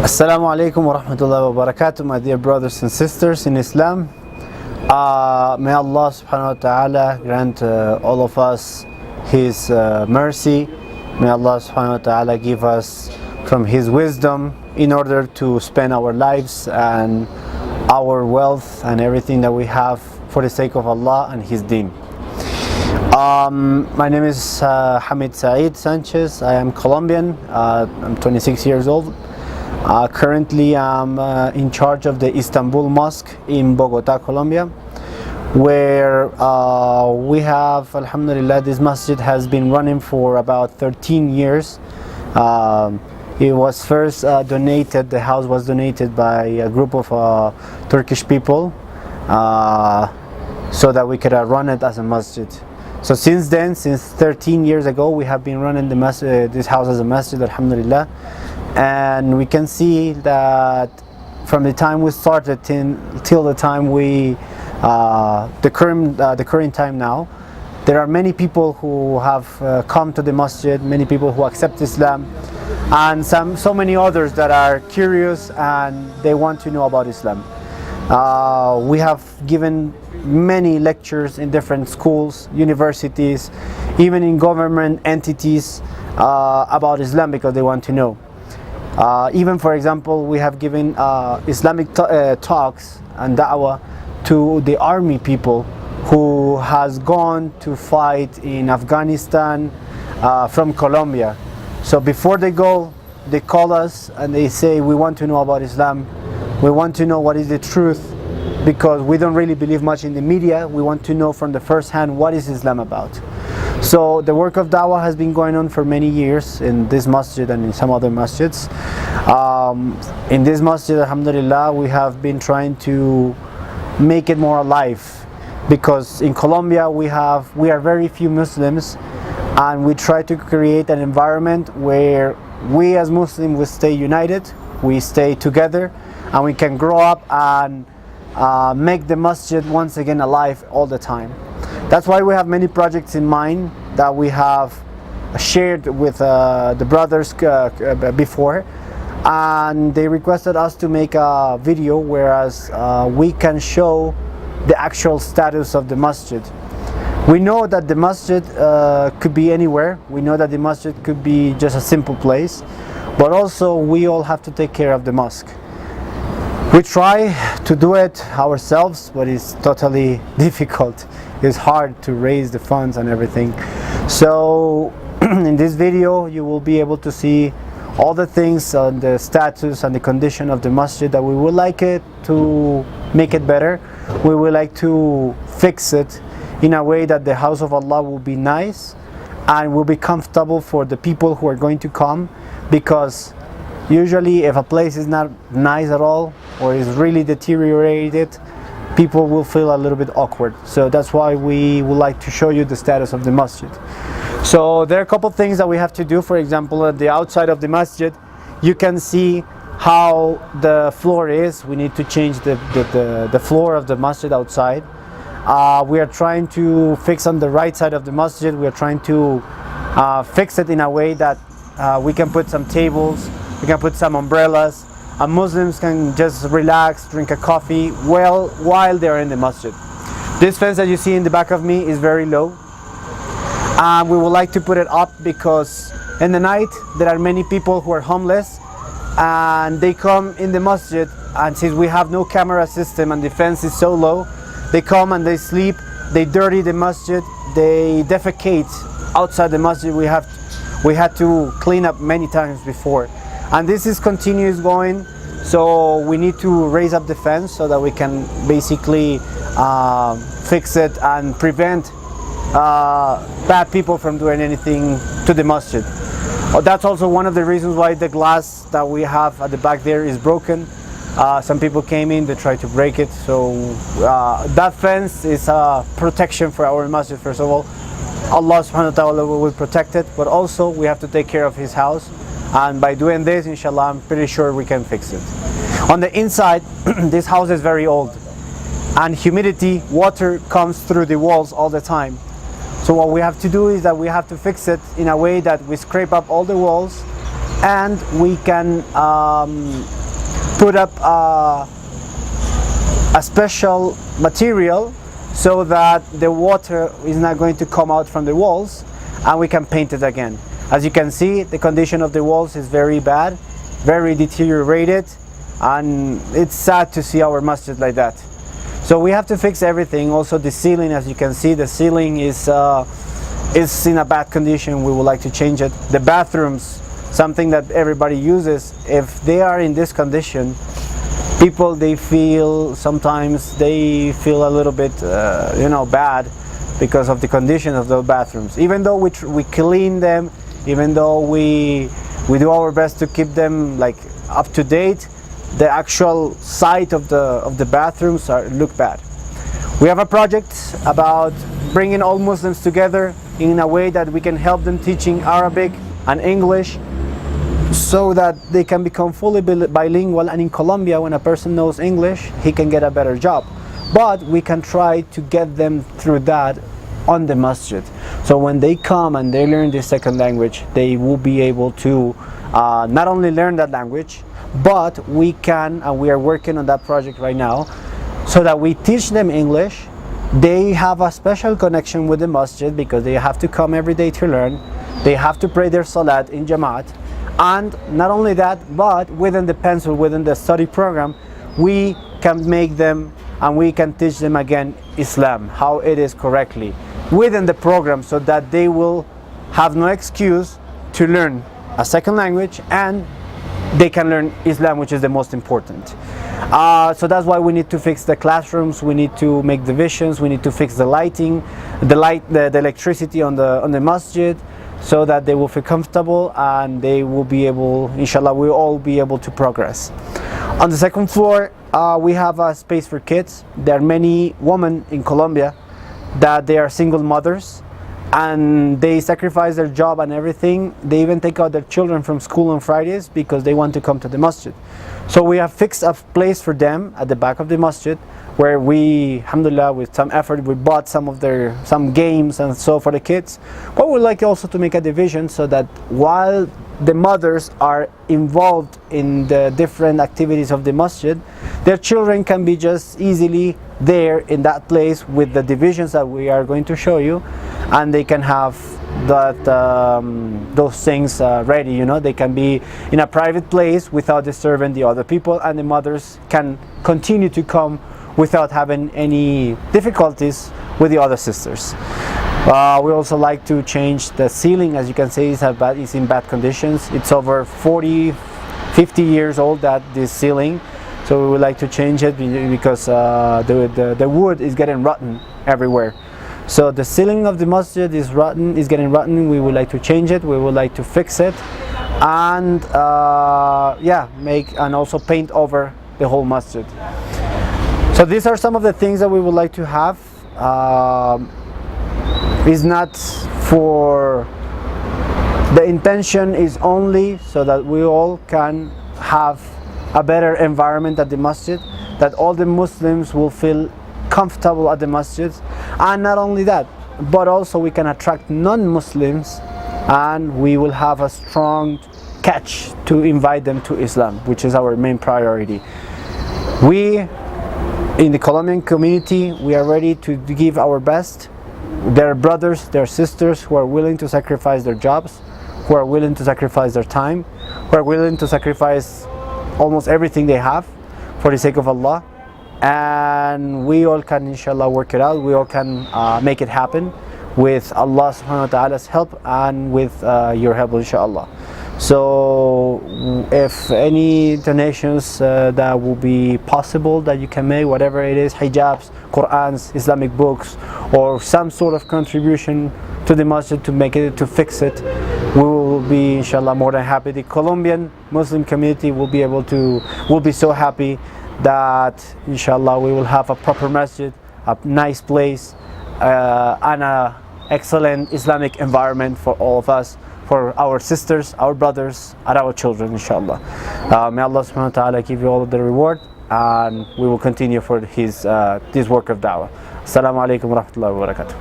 Assalamu alaikum wa rahmatullahi wa barakatuh, my dear brothers and sisters in Islam. May Allah subhanahu wa ta'ala grant all of us His mercy. May Allah subhanahu wa ta'ala give us from His wisdom in order to spend our lives and our wealth and everything that we have for the sake of Allah and His deen. My name is Hamid Saeed Sanchez. I am Colombian. I'm 26 years old. Currently I'm in charge of the Istanbul Mosque in Bogota, Colombia, where we have, alhamdulillah, this masjid has been running for about 13 years. It was first donated, the house was donated by a group of Turkish people so that we could run it as a masjid. So since then, since 13 years ago, we have been running this house as a masjid, alhamdulillah. And we can see that from the time we started till the time the current time now, there are many people who have come to the masjid, many people who accept Islam, and so many others that are curious and they want to know about Islam. We have given many lectures in different schools, universities, even in government entities about Islam because they want to know. Even, for example, we have given Islamic talks and da'wah to the army people who has gone to fight in Afghanistan from Colombia. So before they go, they call us and they say, we want to know about Islam, we want to know what is the truth, because we don't really believe much in the media. We want to know from the first hand what is Islam about. So the work of da'wah has been going on for many years in this masjid and in some other masjids. In this masjid, alhamdulillah, we have been trying to make it more alive, because in Colombia we are very few Muslims, and we try to create an environment where we as Muslims will stay united, we stay together, and we can grow up and make the masjid once again alive all the time. That's why we have many projects in mind that we have shared with the brothers before, and they requested us to make a video whereas we can show the actual status of the masjid. We know that the masjid could be anywhere, we know that the masjid could be just a simple place, but also we all have to take care of the mosque. We try to do it ourselves, but it's totally difficult. It's hard to raise the funds and everything. So in this video you will be able to see all the things on the status and the condition of the masjid that we would like it to make it better. We would like to fix it in a way that the house of Allah will be nice and will be comfortable for the people who are going to come, because usually if a place is not nice at all or is really deteriorated, people will feel a little bit awkward. So that's why we would like to show you the status of the masjid. So there are a couple things that we have to do. For example, at the outside of the masjid, you can see how the floor is. We need to change the floor of the masjid outside. We are trying to fix on the right side of the masjid. We are trying to fix it in a way that we can put some tables, we can put some umbrellas, and Muslims can just relax, drink a coffee while they are in the masjid. This fence that you see in the back of me is very low, and we would like to put it up because in the night there are many people who are homeless and they come in the masjid, and since we have no camera system and the fence is so low, they come and they sleep, they dirty the masjid, they defecate outside the masjid. We had to clean up many times before, and this is continuous going. So we need to raise up the fence so that we can basically fix it and prevent bad people from doing anything to the masjid. That's also one of the reasons why the glass that we have at the back there is broken. Some people came in, they tried to break it. So that fence is a protection for our masjid. First of all, Allah subhanahu wa ta'ala will protect it, but also we have to take care of His house, and by doing this, inshallah, I'm pretty sure we can fix it. On the inside, this house is very old, and humidity, water comes through the walls all the time. So what we have to do is that we have to fix it in a way that we scrape up all the walls and we can put up a special material so that the water is not going to come out from the walls, and we can paint it again. As you can see, the condition of the walls is very bad, very deteriorated, and it's sad to see our masjid like that. So we have to fix everything. Also the ceiling, as you can see, the ceiling is in a bad condition. We would like to change it. The bathrooms, something that everybody uses, if they are in this condition, people, sometimes they feel a little bit bad because of the condition of those bathrooms. Even though we clean them, even though we do our best to keep them like up to date, the actual site of the bathrooms look bad. We have a project about bringing all Muslims together in a way that we can help them teaching Arabic and English, so that they can become fully bilingual. And in Colombia, when a person knows English, he can get a better job. But we can try to get them through that on the masjid. So when they come and they learn this second language, they will be able to not only learn that language, but we can, and we are working on that project right now, so that we teach them English. They have a special connection with the masjid because they have to come every day to learn. They have to pray their salat in Jamaat. And not only that, but within the pencil, within the study program, we can make them and we can teach them again Islam, how it is correctly, within the program, so that they will have no excuse to learn a second language, and they can learn Islam, which is the most important. So that's why we need to fix the classrooms, we need to make divisions, we need to fix the lighting, the electricity on the masjid, so that they will feel comfortable and they will be able, inshallah, we'll all be able to progress. On the second floor, we have a space for kids. There are many women in Colombia that they are single mothers, and they sacrifice their job and everything. They even take out their children from school on Fridays because they want to come to the masjid. So we have fixed a place for them at the back of the masjid, where we, alhamdulillah, with some effort, we bought some games and so for the kids. But we'd like also to make a division so that while the mothers are involved in the different activities of the masjid, their children can be just easily there in that place with the divisions that we are going to show you, and they can have those things ready. They can be in a private place without disturbing the other people, and the mothers can continue to come without having any difficulties with the other sisters. We also like to change the ceiling. As you can see, it's in bad conditions. It's over 40-50 years old, this ceiling. So we would like to change it because the wood is getting rotten everywhere. So the ceiling of the masjid is getting rotten. We would like to change it. We would like to fix it, and and also paint over the whole masjid. So these are some of the things that we would like to have. Is not for the intention, is only so that we all can have a better environment at the masjid, that all the Muslims will feel comfortable at the masjid, and not only that, but also we can attract non-Muslims, and we will have a strong catch to invite them to Islam, which is our main priority. We in the Colombian community, we are ready to give our best. There are brothers, there are sisters who are willing to sacrifice their jobs, who are willing to sacrifice their time, who are willing to sacrifice almost everything they have for the sake of Allah. And we all can, inshallah, work it out. We all can make it happen with Allah subhanahu wa ta'ala's help and with your help, inshallah. So if any donations that will be possible that you can make, whatever it is, hijabs, Qur'ans, Islamic books, or some sort of contribution to the masjid to make it, to fix it, we will be, inshallah, more than happy. The Colombian Muslim community will be so happy that, inshallah, we will have a proper masjid, a nice place, and an excellent Islamic environment for all of us, for our sisters, our brothers, and our children, inshallah. May Allah subhanahu wa ta'ala give you all of the reward, and we will continue for this work of da'wah. Assalamu alaikum wa rahmatullahi wa barakatuh.